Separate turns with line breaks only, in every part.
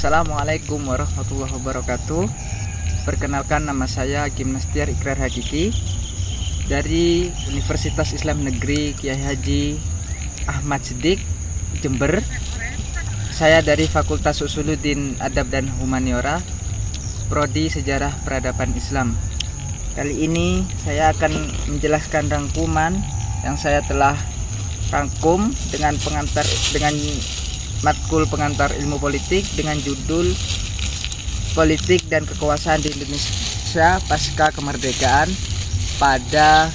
Assalamualaikum warahmatullahi wabarakatuh. Perkenalkan, nama saya Gimnastiar Ikrar Hakiki dari Universitas Islam Negeri Kiai Haji Ahmad Siddiq, Jember. Saya dari Fakultas Usuluddin Adab dan Humaniora, Prodi Sejarah Peradaban Islam. Kali ini saya akan menjelaskan rangkuman yang saya telah rangkum dengan matkul pengantar ilmu politik dengan judul Politik dan Kekuasaan di Indonesia Pasca Kemerdekaan pada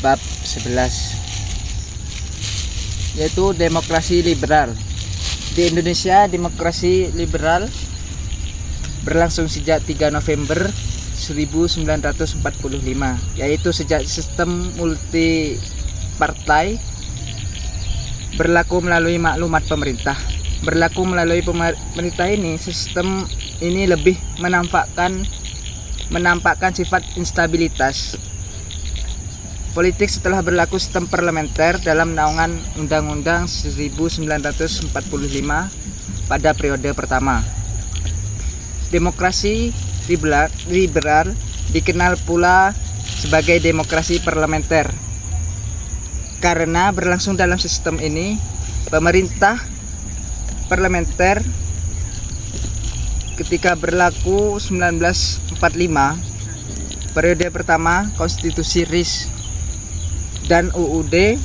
bab 11, yaitu demokrasi liberal. Di Indonesia, demokrasi liberal berlangsung sejak 3 November 1945, yaitu sejak sistem multi partai berlaku melalui maklumat pemerintah. Berlaku melalui pemerintah ini, sistem ini lebih menampakkan sifat instabilitas politik setelah berlaku sistem parlementer dalam naungan Undang-Undang 1945 pada periode pertama. Demokrasi liberal dikenal pula sebagai demokrasi parlementer karena berlangsung dalam sistem ini, pemerintah parlementer ketika berlaku 1945 periode pertama konstitusi RIS dan UUD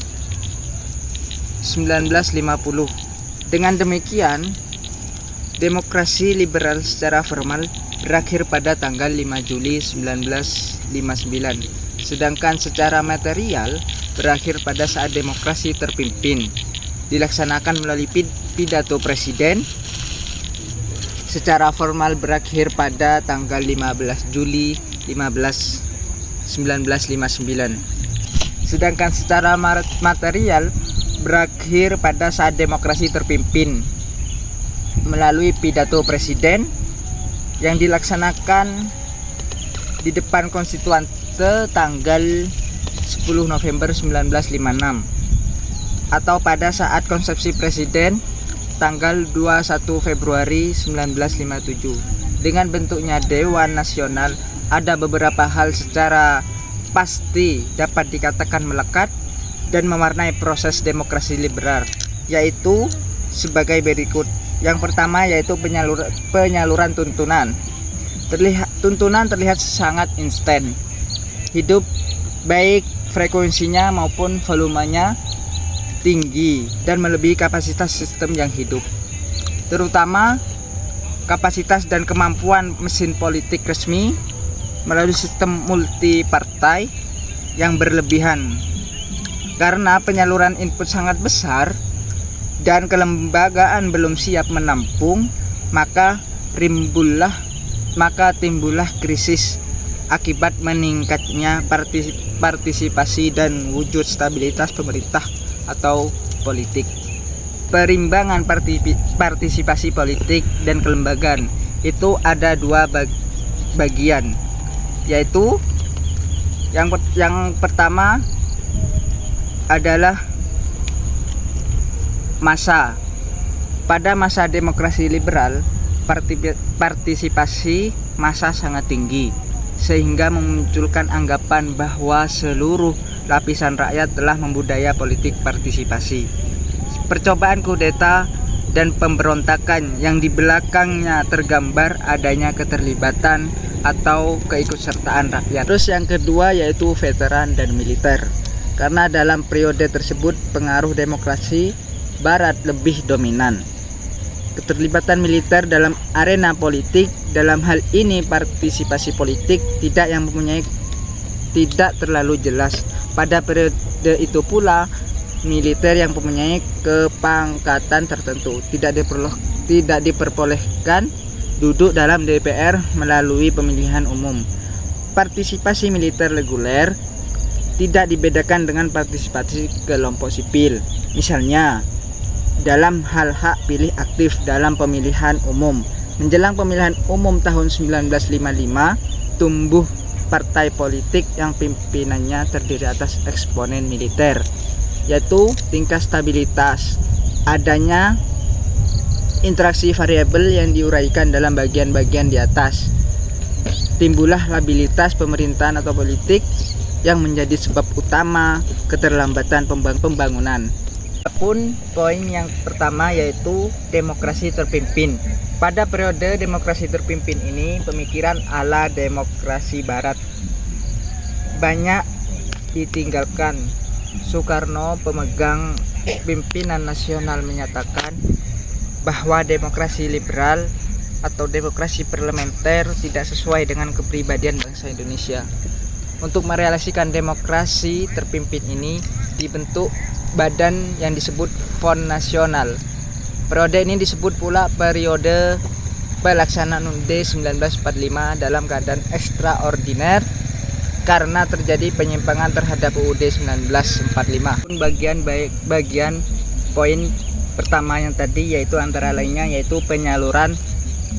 1950. Dengan demikian, demokrasi liberal secara formal berakhir pada tanggal 5 Juli 1959, sedangkan secara material berakhir pada saat demokrasi terpimpin dilaksanakan melalui pidato presiden. Secara formal berakhir pada tanggal 15 Juli 1959. Sedangkan secara material berakhir pada saat demokrasi terpimpin melalui pidato presiden yang dilaksanakan di depan konstituante tanggal 10 November 1956 atau pada saat konsepsi presiden tanggal 21 Februari 1957. Dengan bentuknya Dewan Nasional, ada beberapa hal secara pasti dapat dikatakan melekat dan mewarnai proses demokrasi liberal, yaitu sebagai berikut. Yang pertama yaitu penyaluran tuntunan. Tuntunan terlihat sangat instan, hidup, baik frekuensinya maupun volumenya tinggi dan melebihi kapasitas sistem yang hidup, terutama kapasitas dan kemampuan mesin politik resmi melalui sistem multipartai yang berlebihan. Karena penyaluran input sangat besar dan kelembagaan belum siap menampung, maka timbullah krisis akibat meningkatnya partisipasi dan wujud stabilitas pemerintah atau politik. Perimbangan partisipasi politik dan kelembagaan itu ada dua bagian, yaitu yang pertama adalah masa. Pada masa demokrasi liberal, partisipasi massa sangat tinggi, sehingga memunculkan anggapan bahwa seluruh lapisan rakyat telah membudaya politik partisipasi. Percobaan kudeta dan pemberontakan yang di belakangnya tergambar adanya keterlibatan atau keikutsertaan rakyat. Terus yang kedua yaitu veteran dan militer. Karena dalam periode tersebut pengaruh demokrasi barat lebih dominan. Keterlibatan militer dalam arena politik, dalam hal ini partisipasi politik tidak terlalu jelas. Pada periode itu pula militer yang mempunyai kepangkatan tertentu tidak diperbolehkan duduk dalam DPR melalui pemilihan umum. Partisipasi militer reguler tidak dibedakan dengan partisipasi kelompok sipil. Misalnya, dalam hal hak pilih aktif dalam pemilihan umum. Menjelang pemilihan umum tahun 1955, tumbuh partai politik yang pimpinannya terdiri atas eksponen militer, yaitu tingkat stabilitas, adanya interaksi variabel yang diuraikan dalam bagian-bagian di atas. Timbullah labilitas pemerintahan atau politik yang menjadi sebab utama keterlambatan pembangunan. Adapun poin yang pertama yaitu demokrasi terpimpin. Pada periode demokrasi terpimpin ini, pemikiran ala demokrasi barat banyak ditinggalkan. Soekarno, pemegang pimpinan nasional, menyatakan bahwa demokrasi liberal atau demokrasi parlementer tidak sesuai dengan kepribadian bangsa Indonesia. Untuk merealisasikan demokrasi terpimpin ini dibentuk badan yang disebut Front Nasional. Periode ini disebut pula periode pelaksanaan UUD 1945 dalam keadaan ekstraordiner karena terjadi penyimpangan terhadap UUD 1945. Bagian poin pertama yang tadi yaitu antara lainnya yaitu penyaluran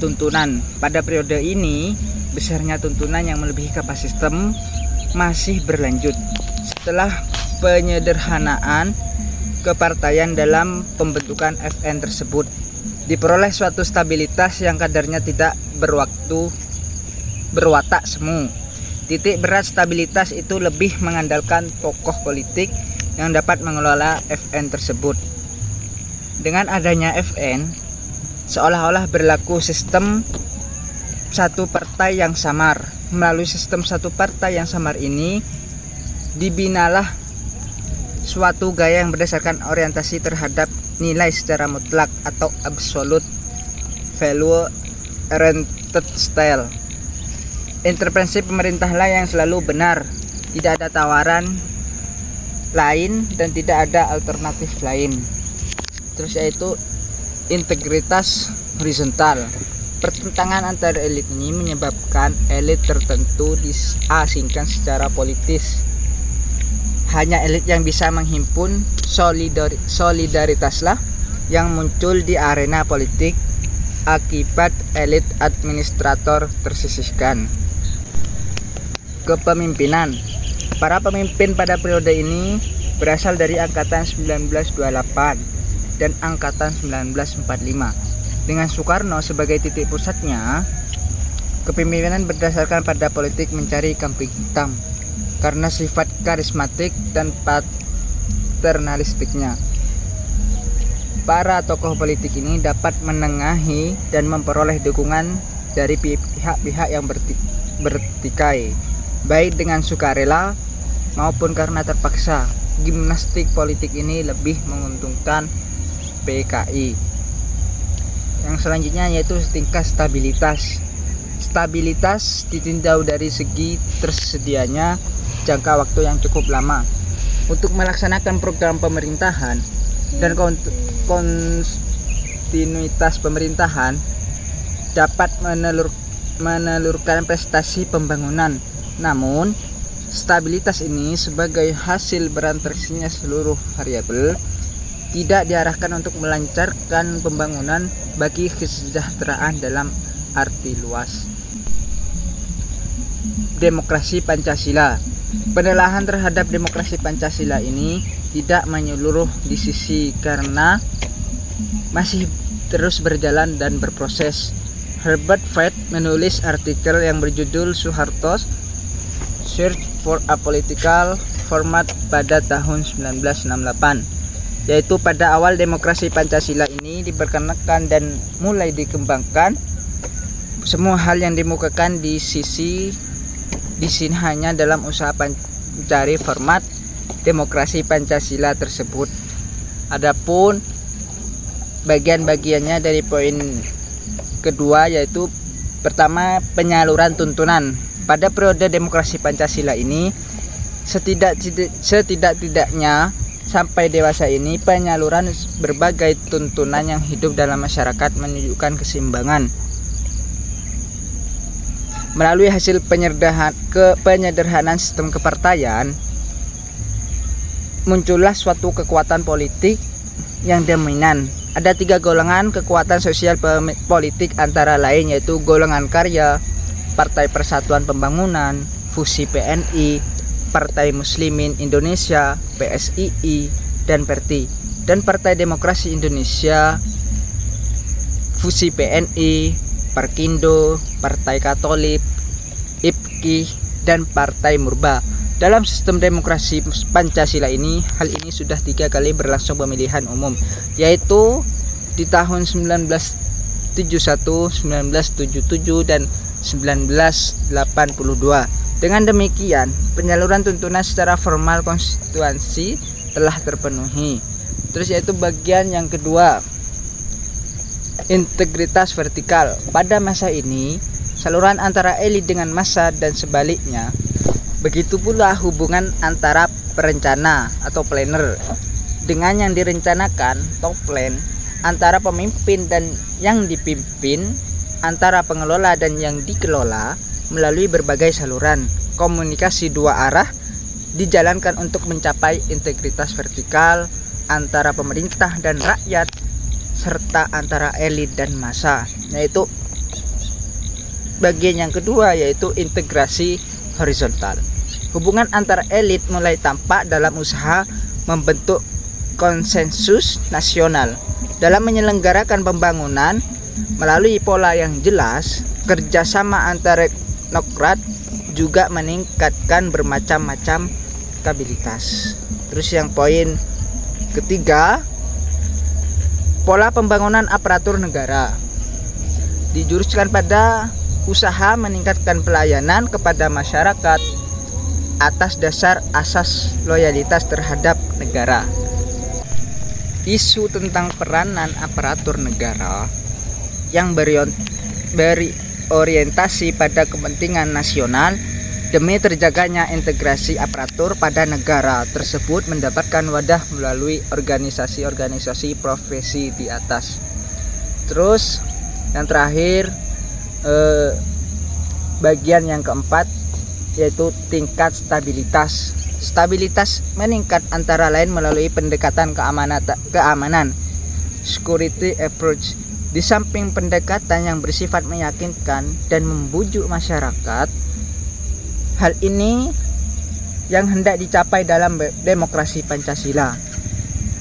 tuntunan. Pada periode ini besarnya tuntunan yang melebihi kapasitas sistem masih berlanjut. Setelah penyederhanaan kepartaian dalam pembentukan FN tersebut, diperoleh suatu stabilitas yang kadarnya tidak berwatak semu. Titik berat stabilitas itu lebih mengandalkan tokoh politik yang dapat mengelola FN tersebut. Dengan adanya FN, seolah-olah berlaku sistem satu partai yang samar. Melalui sistem satu partai yang samar ini, dibinalah suatu gaya yang berdasarkan orientasi terhadap nilai secara mutlak atau absolute value oriented style. Intervensi pemerintahlah yang selalu benar, tidak ada tawaran lain dan tidak ada alternatif lain. Terus yaitu integritas horizontal. Pertentangan antar elit ini menyebabkan elit tertentu diasingkan secara politis. Hanya elit yang bisa menghimpun solidaritaslah yang muncul di arena politik akibat elit administrator tersisihkan. Kepemimpinan. Para pemimpin pada periode ini berasal dari angkatan 1928 dan angkatan 1945. Dengan Soekarno sebagai titik pusatnya, kepemimpinan berdasarkan pada politik mencari kambing hitam karena sifat karismatik dan paternalistiknya. Para tokoh politik ini dapat menengahi dan memperoleh dukungan dari pihak-pihak yang bertikai, baik dengan sukarela maupun karena terpaksa. Gimnastik politik ini lebih menguntungkan PKI. Yang selanjutnya yaitu tingkat stabilitas. Stabilitas ditinjau dari segi tersedianya jangka waktu yang cukup lama untuk melaksanakan program pemerintahan dan kontinuitas pemerintahan dapat menelurkan prestasi pembangunan. Namun stabilitas ini sebagai hasil berinteraksinya seluruh variabel tidak diarahkan untuk melancarkan pembangunan bagi kesejahteraan dalam arti luas. Demokrasi Pancasila. Penelaahan terhadap demokrasi Pancasila ini tidak menyeluruh di sisi karena masih terus berjalan dan berproses. Herbert Fred menulis artikel yang berjudul Soeharto's Search for a Political Format pada tahun 1968. Yaitu pada awal demokrasi Pancasila ini diperkenalkan dan mulai dikembangkan, semua hal yang dimukakan di sini hanya dalam usaha mencari format demokrasi Pancasila tersebut. Adapun bagian-bagiannya dari poin kedua yaitu pertama, penyaluran tuntunan. Pada periode demokrasi Pancasila ini setidak-tidaknya sampai dewasa ini penyaluran berbagai tuntunan yang hidup dalam masyarakat menunjukkan keseimbangan. Melalui hasil penyederhanaan sistem kepartaian, muncullah suatu kekuatan politik yang dominan. Ada 3 golongan kekuatan sosial politik antara lain yaitu golongan karya, Partai Persatuan Pembangunan, Fusi PNI, Partai Muslimin Indonesia, PSII, dan PERTI, dan Partai Demokrasi Indonesia fusi PNI, Perkindo, Partai Katolik, IPKI, dan Partai Murba. Dalam sistem demokrasi Pancasila ini, hal ini sudah 3 kali berlangsung pemilihan umum, yaitu di tahun 1971, 1977, dan 1982. Dengan demikian, penyaluran tuntunan secara formal konstitusi telah terpenuhi. Terus yaitu bagian yang kedua, integritas vertikal. Pada masa ini, saluran antara elit dengan massa dan sebaliknya. Begitu pula hubungan antara perencana atau planner dengan yang direncanakan atau plan, antara pemimpin dan yang dipimpin, antara pengelola dan yang dikelola, melalui berbagai saluran komunikasi 2 arah dijalankan untuk mencapai integritas vertikal antara pemerintah dan rakyat serta antara elit dan massa, yaitu bagian yang kedua, yaitu integrasi horizontal. Hubungan antara elit mulai tampak dalam usaha membentuk konsensus nasional dalam menyelenggarakan pembangunan melalui pola yang jelas. Kerjasama antara teknokrat juga meningkatkan bermacam-macam stabilitas. Terus yang poin ketiga, pola pembangunan aparatur negara dijuruskan pada usaha meningkatkan pelayanan kepada masyarakat atas dasar asas loyalitas terhadap negara. Isu tentang peranan aparatur negara yang berorientasi pada kepentingan nasional demi terjaganya integrasi aparatur pada negara tersebut mendapatkan wadah melalui organisasi-organisasi profesi di atas. Terus yang terakhir, bagian yang keempat, yaitu tingkat stabilitas. Stabilitas meningkat antara lain melalui pendekatan keamanan, security approach. Di samping pendekatan yang bersifat meyakinkan dan membujuk masyarakat, hal ini yang hendak dicapai dalam demokrasi Pancasila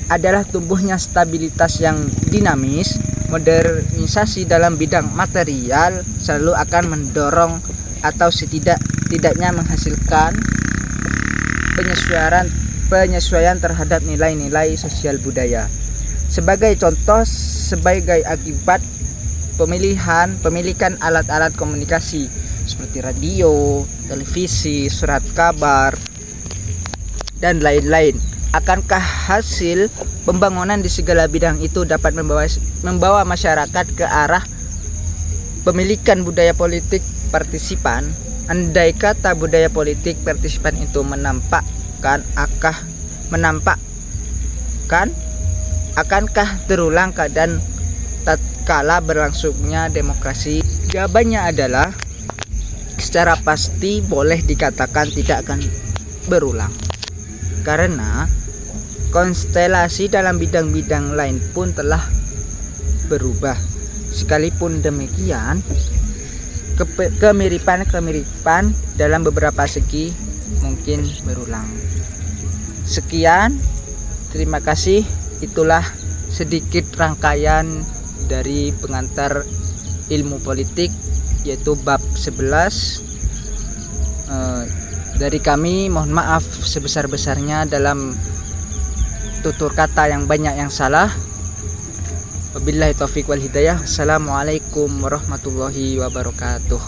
adalah tumbuhnya stabilitas yang dinamis. Modernisasi dalam bidang material selalu akan mendorong atau setidaknya menghasilkan penyesuaian terhadap nilai-nilai sosial budaya. Sebagai contoh, sebagai akibat pemilikan alat-alat komunikasi seperti radio, televisi, surat kabar, dan lain-lain. Akankah hasil pembangunan di segala bidang itu dapat membawa masyarakat ke arah pemilikan budaya politik partisipan? Andai kata budaya politik partisipan itu akankah terulang keadaan tatkala berlangsungnya demokrasi? Jawabannya adalah secara pasti boleh dikatakan tidak akan berulang, karena konstelasi dalam bidang-bidang lain pun telah berubah. Sekalipun demikian, kemiripan dalam beberapa segi mungkin berulang. Sekian, terima kasih. Itulah sedikit rangkaian dari pengantar ilmu politik, yaitu bab 11. Dari kami mohon maaf sebesar-besarnya dalam tutur kata yang banyak yang salah. Wabillahi taufiq wal hidayah. Assalamualaikum warahmatullahi wabarakatuh.